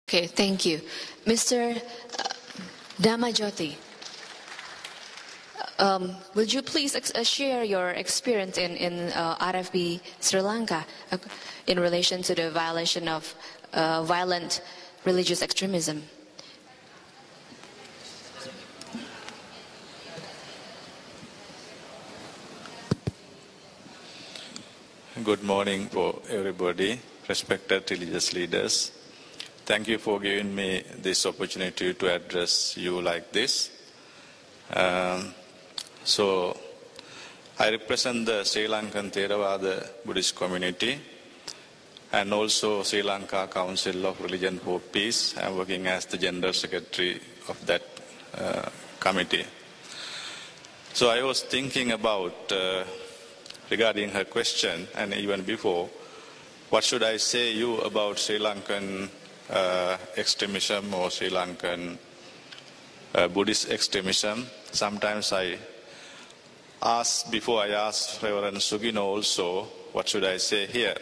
Okay, thank you. Mr. Dhammajothi, would you please share your experience in RFB Sri Lanka in relation to the violation of violent religious extremism? Good morning for everybody, respected religious leaders. Thank you for giving me this opportunity to address you like this. So, I represent the Sri Lankan Theravada Buddhist community and also Sri Lanka Council of Religion for Peace. I am working as the General Secretary of that committee. So I was thinking about, regarding her question and even before, what should I say you about Sri Lankan extremism or Sri Lankan Buddhist extremism? Sometimes I ask, before I ask Reverend Sugino also, what should I say here?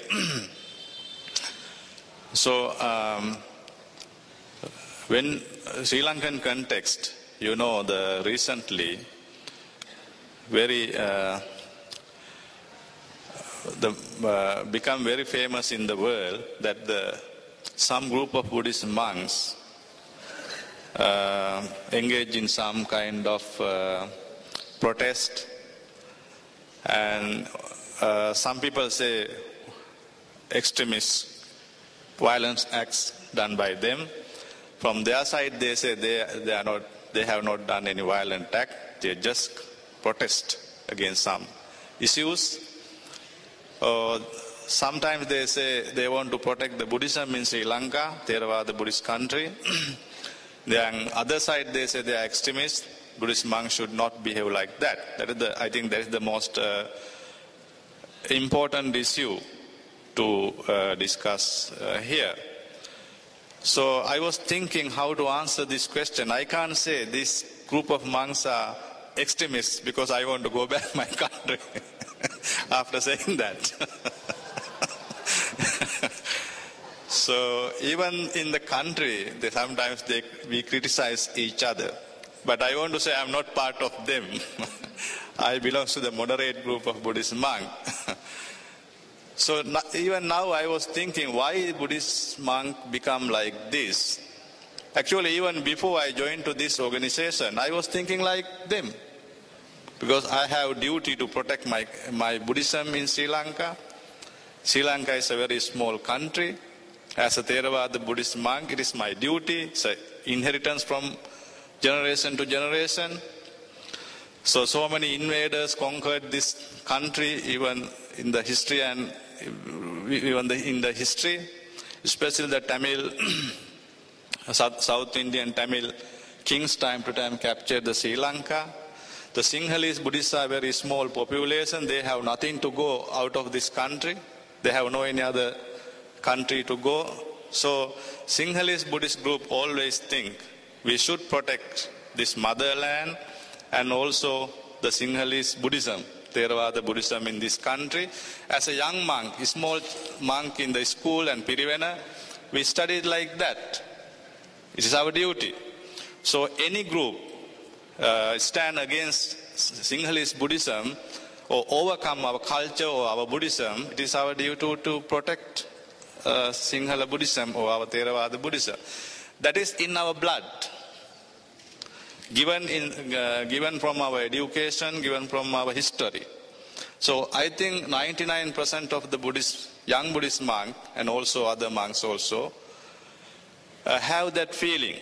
So, when Sri Lankan context, you know, the recently very become very famous in the world that some group of Buddhist monks engage in some kind of protest, and some people say extremist violence acts done by them. From their side, they say they have not done any violent act. They just protest against some issues. Sometimes they say they want to protect the Buddhism in Sri Lanka, Theravada Buddhist country. Then other side they say they are extremists. Buddhist monks should not behave like that. I think that is the most important issue to discuss here. So I was thinking how to answer this question. I can't say this group of monks are extremists because I want to go back to my country after saying that. So even in the country, sometimes we criticize each other. But I want to say I'm not part of them. I belong to the moderate group of Buddhist monks. So even now I was thinking, why Buddhist monks become like this? Actually, even before I joined to this organization, I was thinking like them. Because I have duty to protect my Buddhism in Sri Lanka. Sri Lanka is a very small country. As a Theravada Buddhist monk, it is my duty. It's an inheritance from generation to generation. So many invaders conquered this country, even in the history and even in the history, especially the Tamil, South Indian Tamil kings time to time captured the Sri Lanka. The Sinhalese Buddhists are a very small population. They have nothing to go out of this country. They have no any other country to go. So Sinhalese Buddhist group always think we should protect this motherland and also the Sinhalese Buddhism, Theravada Buddhism in this country. As a young monk, a small monk in the school and Pirivena, we studied like that. It is our duty. So any group stand against Sinhalese Buddhism or overcome our culture or our Buddhism, it is our duty to protect Sinhala Buddhism or our Theravada Buddhism. That is in our blood. Given from our education, given from our history. So I think 99% of the young Buddhist monk and also other monks also have that feeling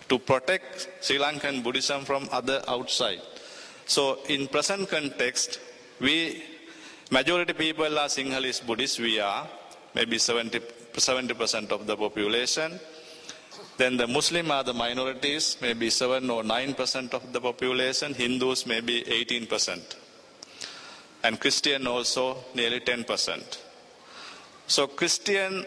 to protect Sri Lankan Buddhism from other outside. So in present context, majority people are Sinhalese Buddhists. We are maybe 70% of the population. Then the Muslim are the minorities, maybe 7 or 9% of the population. Hindus maybe 18%. And Christian also nearly 10%. So Christian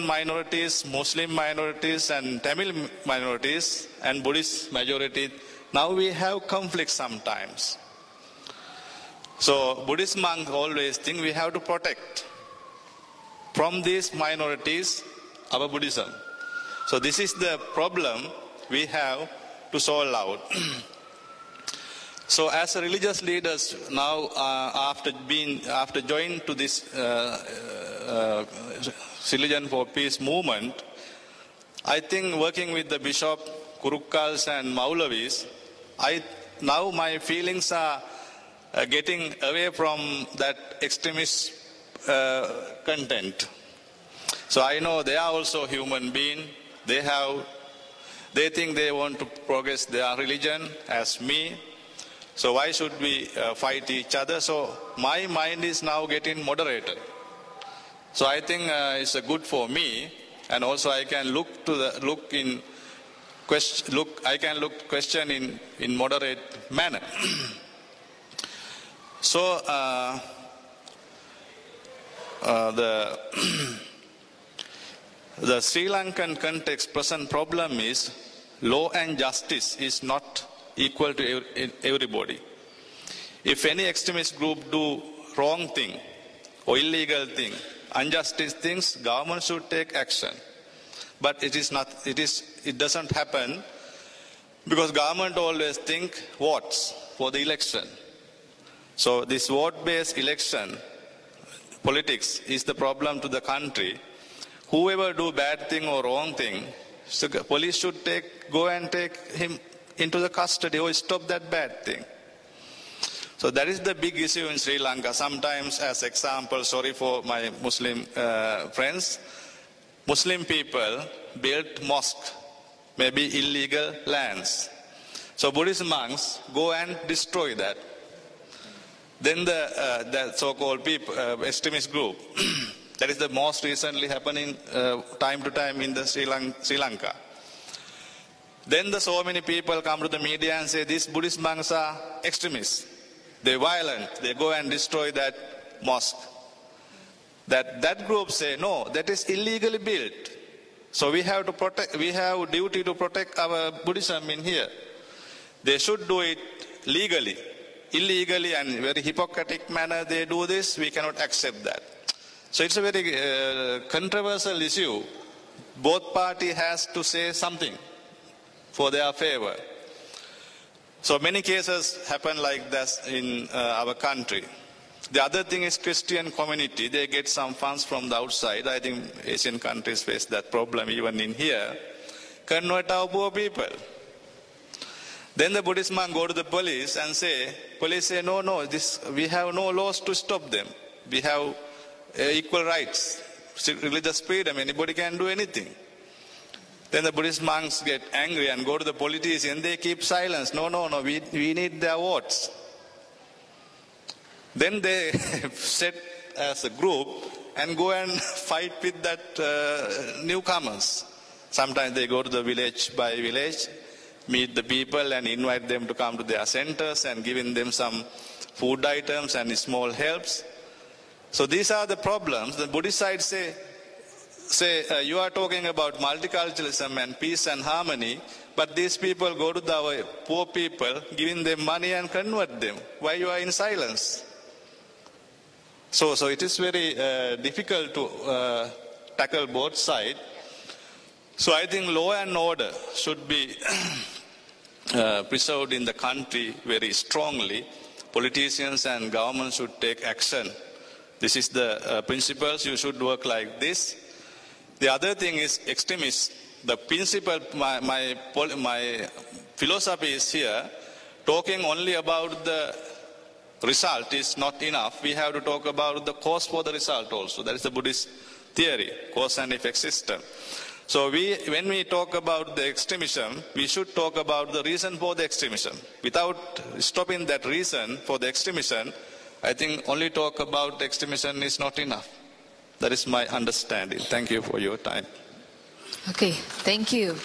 minorities, Muslim minorities and Tamil minorities and Buddhist majority, now we have conflict sometimes. So Buddhist monks always think we have to protect from these minorities our Buddhism. So this is the problem we have to solve out. So as religious leaders now, after joining to this Religion for Peace movement, I think working with the bishop, Kurukkals and Maulavis, now my feelings are getting away from that extremist content. So I know they are also human beings. They think they want to progress their religion as me. So why should we fight each other? So my mind is now getting moderated. So I think it's good for me, and also I can look question in moderate manner. So the Sri Lankan context present problem is law and justice is not equal to everybody. If any extremist group do wrong thing or illegal thing, injustice things, government should take action. But it doesn't happen because government always think votes for the election. So this vote-based election politics is the problem to the country. Whoever do bad thing or wrong thing, so police should go and take him into the custody or stop that bad thing. So that is the big issue in Sri Lanka. Sometimes, as example, sorry for my Muslim friends, Muslim people built mosques, maybe illegal lands. So Buddhist monks go and destroy that. Then the so-called extremist group, that is the most recently happening time to time in the Sri Lanka. Then so many people come to the media and say these Buddhist monks are extremists. They're violent. They go and destroy that mosque. That group say, no, that is illegally built. So we have duty to protect our Buddhism in here. They should do it legally. Illegally and very hypocritic manner they do this, we cannot accept that. So it's a very controversial issue. Both parties has to say something for their favor. So many cases happen like this in our country. The other thing is Christian community. They get some funds from the outside. I think Asian countries face that problem even in here. Convert our poor people. Then the Buddhist monk go to the police and police say, no, we have no laws to stop them. We have equal rights, religious freedom, anybody can do anything. Then the Buddhist monks get angry and go to the politicians and they keep silence. No, we need their votes. Then they set as a group and go and fight with that newcomers. Sometimes they go to the village by village, meet the people and invite them to come to their centers and giving them some food items and small helps. So these are the problems. The Buddhist side say you are talking about multiculturalism and peace and harmony, but these people go to the poor people, giving them money and convert them. Why you are in silence? So it is very difficult to tackle both sides. So I think law and order should be preserved in the country very strongly. Politicians and government should take action. This is the principles. You should work like this. The other thing is extremists. The principle, my philosophy is here, talking only about the result is not enough. We have to talk about the cause for the result also. That is the Buddhist theory, cause and effect system. So when we talk about the extremism, we should talk about the reason for the extremism. Without stopping that reason for the extremism, I think only talk about extremism is not enough. That is my understanding. Thank you for your time. Okay, thank you.